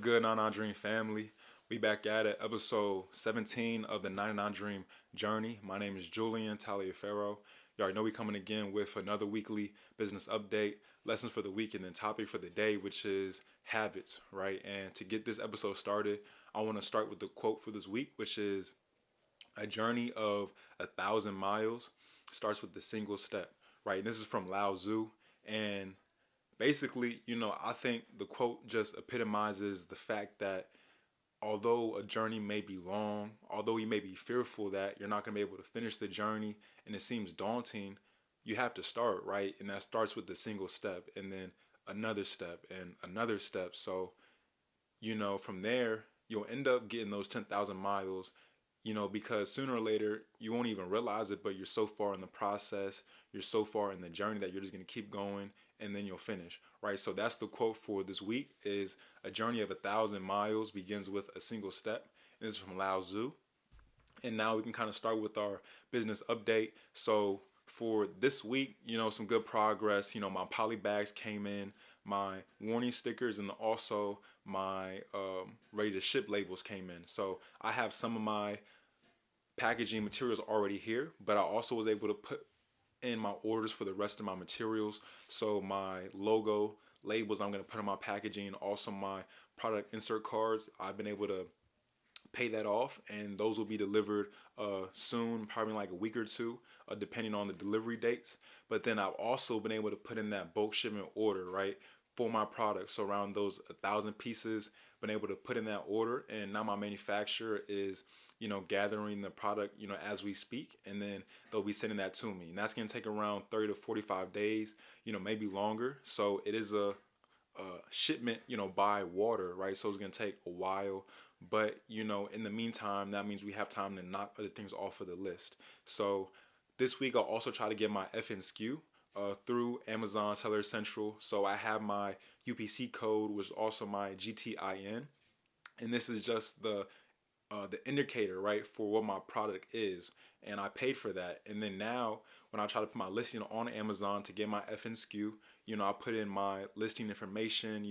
good, 99 Dream family? We back at it, episode 17 of the 99 Dream Journey. My name is Julian Taliaferro. You already know we coming again with another weekly business update, lessons for the week, and then topic for the day, which is habits, right? And to get this episode started, I want to start with the quote for this week, which is a journey of 1,000 miles starts with the single step, right? And this is from Lao Tzu. And basically, I think the quote just epitomizes the fact that although a journey may be long, although you may be fearful that you're not going to be able to finish the journey and it seems daunting, you have to start, right? And that starts with the single step and then another step and another step. So, from there, you'll end up getting those 10,000 miles, because sooner or later, you won't even realize it, but you're so far in the process, you're so far in the journey that you're just going to keep going and then you'll finish, right? So that's the quote for this week is a journey of 1,000 miles begins with a single step. And this is from Lao Tzu. And now we can kind of start with our business update. So for this week, some good progress. My poly bags came in, my warning stickers, and also my ready to ship labels came in. So I have some of my packaging materials already here, but I also was able to put in my orders for the rest of my materials. So my logo labels I'm going to put on my packaging, also my product insert cards, I've been able to pay that off, and those will be delivered soon, probably in like a week or two, depending on the delivery dates. But then I've also been able to put in that bulk shipment order, right, for my product. So around those 1,000 pieces, been able to put in that order, and now my manufacturer is, gathering the product, as we speak, and then they'll be sending that to me, and that's gonna take around 30 to 45 days, maybe longer. So it is a shipment, by water, right? So it's gonna take a while, but in the meantime, that means we have time to knock other things off of the list. So this week I'll also try to get my FNSKU through Amazon Seller Central. So I have my UPC code, which is also my GTIN, and this is just the indicator, right, for what my product is, and I paid for that. And then now, when I try to put my listing on Amazon to get my FNSKU, I put in my listing information,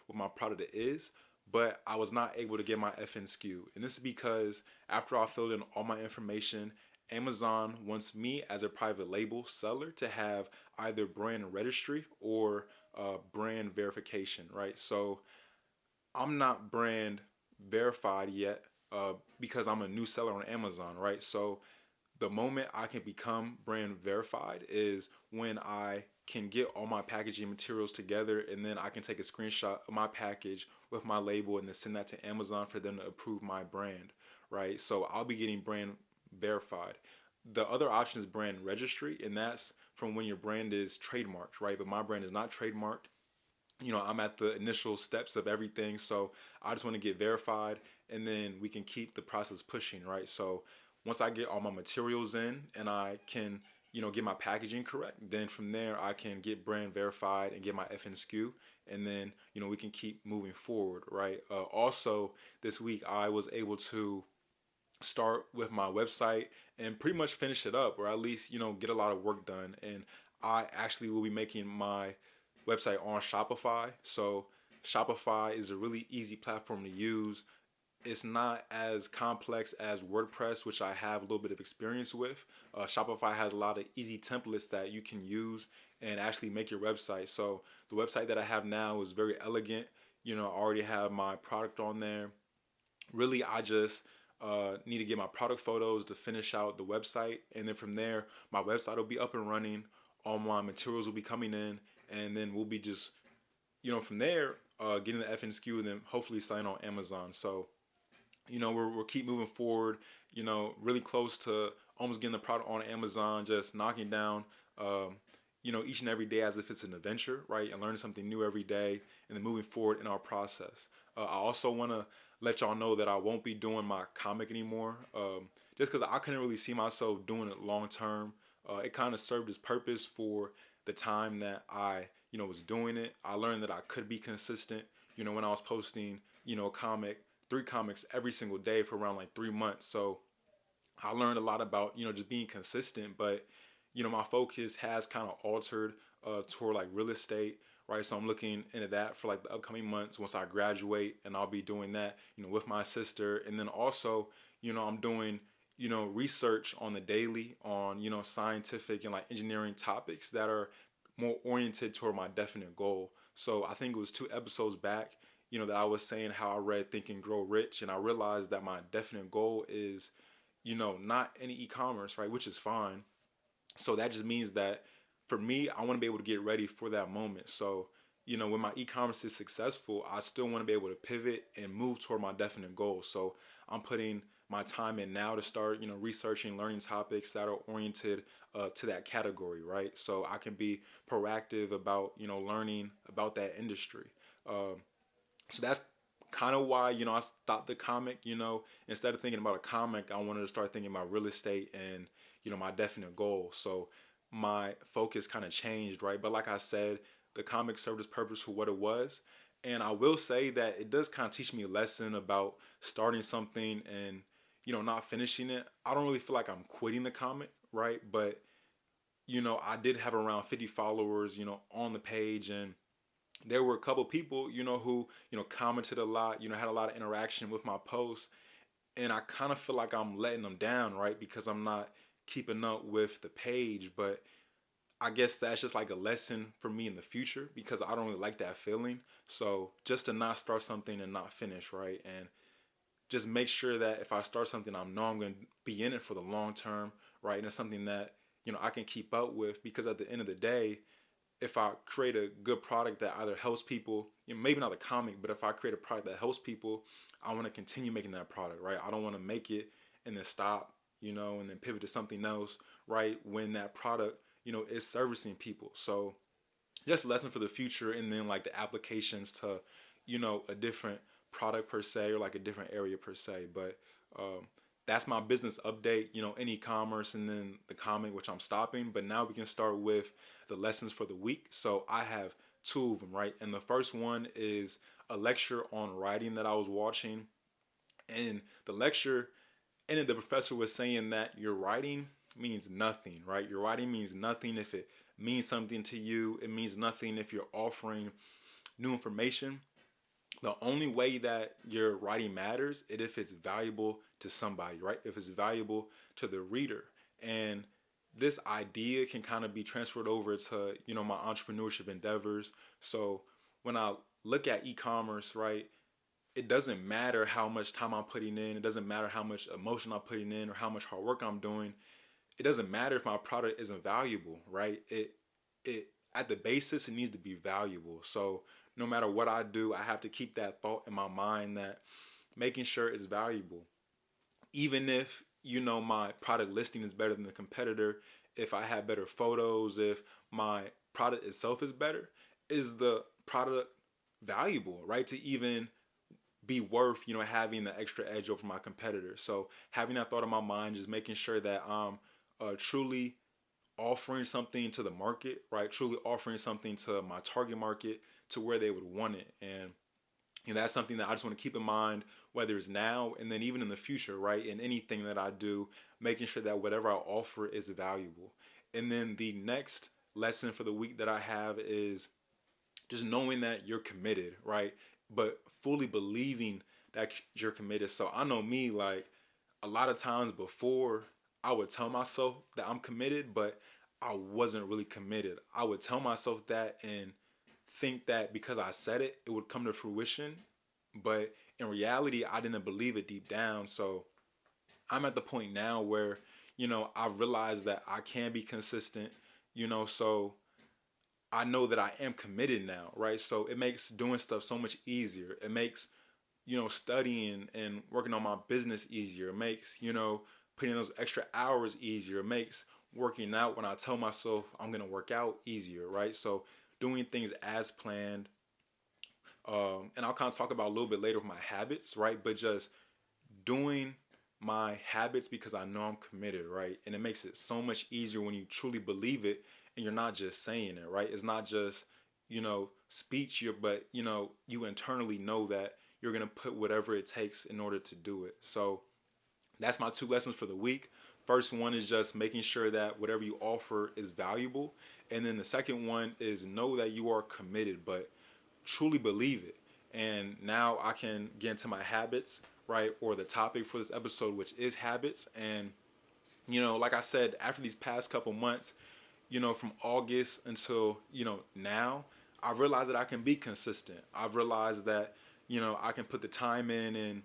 what my product is, but I was not able to get my FNSKU, and this is because after I filled in all my information, Amazon wants me as a private label seller to have either brand registry or brand verification, right? So I'm not brand verified yet because I'm a new seller on Amazon, right? So the moment I can become brand verified is when I can get all my packaging materials together, and then I can take a screenshot of my package with my label and then send that to Amazon for them to approve my brand, right? So I'll be getting brand verified. The other option is brand registry, and that's from when your brand is trademarked, right? But my brand is not trademarked. I'm at the initial steps of everything, so I just want to get verified, and then we can keep the process pushing, right? So once I get all my materials in and I can, get my packaging correct, then from there I can get brand verified and get my FNSKU, and then, we can keep moving forward, right? Also, this week I was able to start with my website and pretty much finish it up, or at least, get a lot of work done. And I actually will be making my website on Shopify. So Shopify is a really easy platform to use. It's not as complex as WordPress, which I have a little bit of experience with. Shopify has a lot of easy templates that you can use and actually make your website. So the website that I have now is very elegant. I already have my product on there. Really, I just need to get my product photos to finish out the website, and then from there my website will be up and running, all my materials will be coming in, and then we'll be just, from there, getting the FNSKU and then hopefully selling on Amazon. So we'll keep moving forward, really close to almost getting the product on Amazon, just knocking down, each and every day as if it's an adventure, right? And learning something new every day, and then moving forward in our process. I also want to let y'all know that I won't be doing my comic anymore, just because I couldn't really see myself doing it long term. It kind of served its purpose for the time that I, was doing it. I learned that I could be consistent, when I was posting, a comic, 3 comics every single day for around like 3 months. So I learned a lot about, just being consistent, but, my focus has kind of altered toward like real estate, right? So I'm looking into that for like the upcoming months once I graduate, and I'll be doing that, with my sister. And then also, I'm doing, research on the daily on, scientific and like engineering topics that are more oriented toward my definite goal. So I think it was 2 episodes back, that I was saying how I read Think and Grow Rich, and I realized that my definite goal is, not any e-commerce, right? Which is fine. So that just means that for me, I want to be able to get ready for that moment. So, when my e-commerce is successful, I still want to be able to pivot and move toward my definite goal. So I'm putting my time in now to start, researching, learning topics that are oriented to that category, right? So I can be proactive about, learning about that industry. Um, so that's kind of why I stopped the comic. Instead of thinking about a comic, I wanted to start thinking about real estate and my definite goal. So my focus kind of changed, right? But like I said, the comic served its purpose for what it was. And I will say that it does kind of teach me a lesson about starting something and not finishing it. I don't really feel like I'm quitting the comic, right? But I did have around 50 followers on the page, and there were a couple people, who, commented a lot, had a lot of interaction with my posts. And I kind of feel like I'm letting them down, right? Because I'm not keeping up with the page. But I guess that's just like a lesson for me in the future because I don't really like that feeling. So just to not start something and not finish, right? And just make sure that if I start something, I know I'm going to be in it for the long term, right? And it's something that, I can keep up with because at the end of the day, if I create a good product that either helps people, maybe not a comic, but if I create a product that helps people, I want to continue making that product, right? I don't want to make it and then stop, and then pivot to something else, right? When that product, is servicing people. So just a lesson for the future, and then like the applications to, a different product per se, or like a different area per se. But um, that's my business update, in e-commerce, and then the comic, which I'm stopping. But now we can start with the lessons for the week. So I have two of them, right? And the first one is a lecture on writing that I was watching. And the lecture, and the professor was saying that your writing means nothing, right? Your writing means nothing if it means something to you. It means nothing if you're offering new information. The only way that your writing matters is if it's valuable to somebody, right? If it's valuable to the reader. And this idea can kind of be transferred over to, my entrepreneurship endeavors. So when I look at e-commerce, right, it doesn't matter how much time I'm putting in. It doesn't matter how much emotion I'm putting in or how much hard work I'm doing. It doesn't matter if my product isn't valuable, right? It at the basis it needs to be valuable. So no matter what I do, I have to keep that thought in my mind that making sure it's valuable. Even if my product listing is better than the competitor, if I have better photos, if my product itself is better, is the product valuable, right? To even be worth having the extra edge over my competitor. So having that thought in my mind, just making sure that I'm truly offering something to the market, right? Truly offering something to my target market to where they would want it. And that's something that I just want to keep in mind, whether it's now and then even in the future, right? In anything that I do, making sure that whatever I offer is valuable. And then the next lesson for the week that I have is just knowing that you're committed, right? But fully believing that you're committed. So I know me, like a lot of times before, I would tell myself that I'm committed, but I wasn't really committed. I would tell myself that and think that because I said it, it would come to fruition. But in reality, I didn't believe it deep down. So I'm at the point now where, I realize that I can be consistent, so I know that I am committed now, right? So it makes doing stuff so much easier. It makes, studying and working on my business easier. It makes, putting those extra hours easier. It makes working out when I tell myself I'm going to work out easier, right? So doing things as planned. And I'll kind of talk about a little bit later with my habits, right? But just doing my habits because I know I'm committed, right? And it makes it so much easier when you truly believe it and you're not just saying it, right? It's not just, speech, but, you internally know that you're going to put whatever it takes in order to do it. So that's my two lessons for the week. First one is just making sure that whatever you offer is valuable. And then the second one is know that you are committed, but truly believe it. And now I can get into my habits, right? Or the topic for this episode, which is habits. And, like I said, after these past couple months, from August until, now, I've realized that I can be consistent. I've realized that, I can put the time in and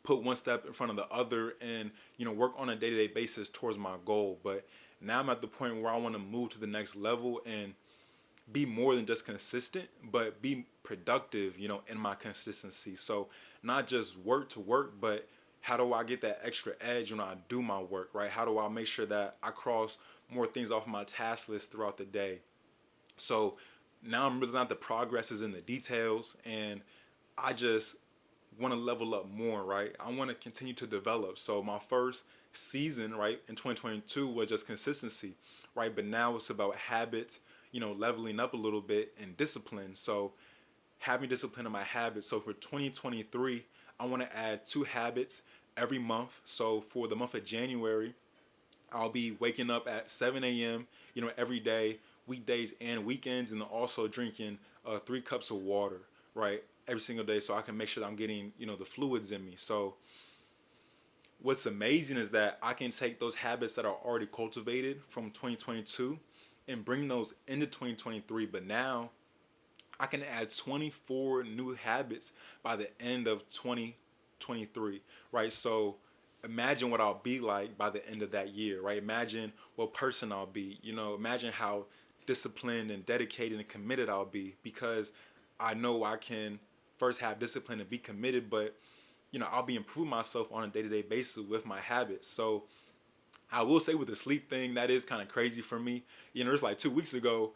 put one step in front of the other and, work on a day-to-day basis towards my goal. But now I'm at the point where I want to move to the next level and be more than just consistent, but be productive, in my consistency. So not just work to work, but how do I get that extra edge when I do my work, right? How do I make sure that I cross more things off my task list throughout the day? So now I'm realizing that the progress is in the details, and I just want to level up more, right? I want to continue to develop. So my first season, right, in 2022 was just consistency, right? But now it's about habits, leveling up a little bit and discipline. So having discipline in my habits. So for 2023, I want to add 2 habits every month. So for the month of January, I'll be waking up at 7 a.m., every day, weekdays and weekends, and then also drinking 3 cups of water, right, every single day, so I can make sure that I'm getting, the fluids in me. So what's amazing is that I can take those habits that are already cultivated from 2022 and bring those into 2023. But now I can add 24 new habits by the end of 2023, right? So imagine what I'll be like by the end of that year, right? Imagine what person I'll be, imagine how disciplined and dedicated and committed I'll be, because I know I can first have discipline and be committed, but I'll be improving myself on a day-to-day basis with my habits. So I will say with the sleep thing, that is kind of crazy for me. It's like 2 weeks ago,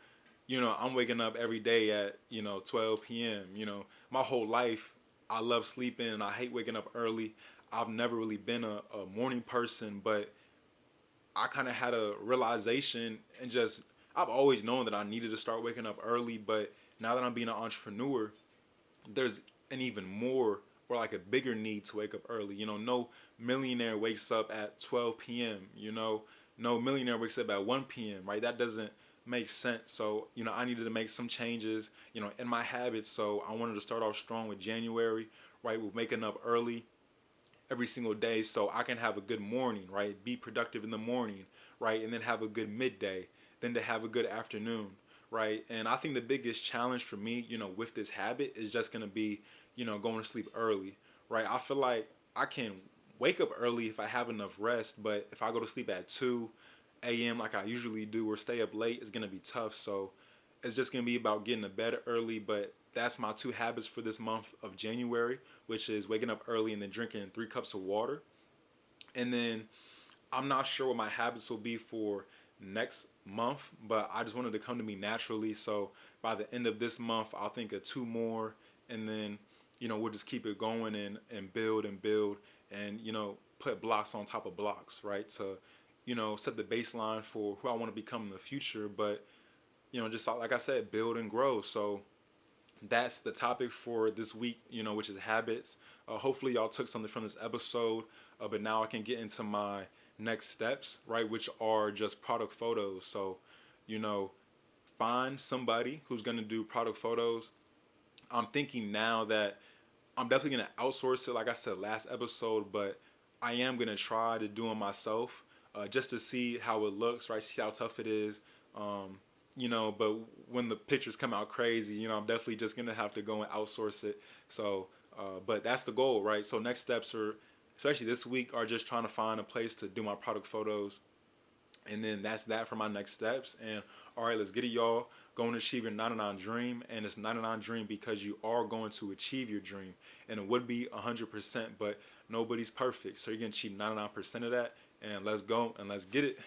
I'm waking up every day at, 12 p.m. My whole life, I love sleeping and I hate waking up early. I've never really been a morning person, but I kind of had a realization and just, I've always known that I needed to start waking up early, but now that I'm being an entrepreneur, there's an even more or like a bigger need to wake up early. No millionaire wakes up at 12 p.m. No millionaire wakes up at 1 p.m. Right? That doesn't make sense. So I needed to make some changes, in my habits. So I wanted to start off strong with January, right, with waking up early every single day, so I can have a good morning, right? Be productive in the morning, right? And then have a good midday, then to have a good afternoon, right? And I think the biggest challenge for me, with this habit is just going to be, going to sleep early, right? I feel like I can wake up early if I have enough rest, but if I go to sleep at 2 a.m. like I usually do, or stay up late, it's going to be tough. So it's just going to be about getting to bed early. But that's my 2 habits for this month of January, which is waking up early and then drinking 3 cups of water. And then I'm not sure what my habits will be for next month, but I just wanted to come to me naturally. So by the end of this month, I'll think of 2 more, and then we'll just keep it going and build and build, and put blocks on top of blocks, right? To set the baseline for who I want to become in the future. But just like I said, build and grow. So that's the topic for this week, which is habits. Hopefully, y'all took something from this episode, but now I can get into my next steps, right, which are just product photos. So, you know, find somebody who's going to do product photos. I'm thinking now that I'm definitely going to outsource it, like I said last episode, but I am going to try to do them myself, just to see how it looks, right, see how tough it is. But when the pictures come out crazy, I'm definitely just gonna have to go and outsource it. So, but that's the goal, right? So next steps are, especially this week, are just trying to find a place to do my product photos, and then that's that for my next steps. And all right, let's get it, y'all. Go and achieve your 99 dream, and it's 99 dream because you are going to achieve your dream, and it would be 100%, but nobody's perfect, so you're gonna achieve 99% of that. And let's go and let's get it.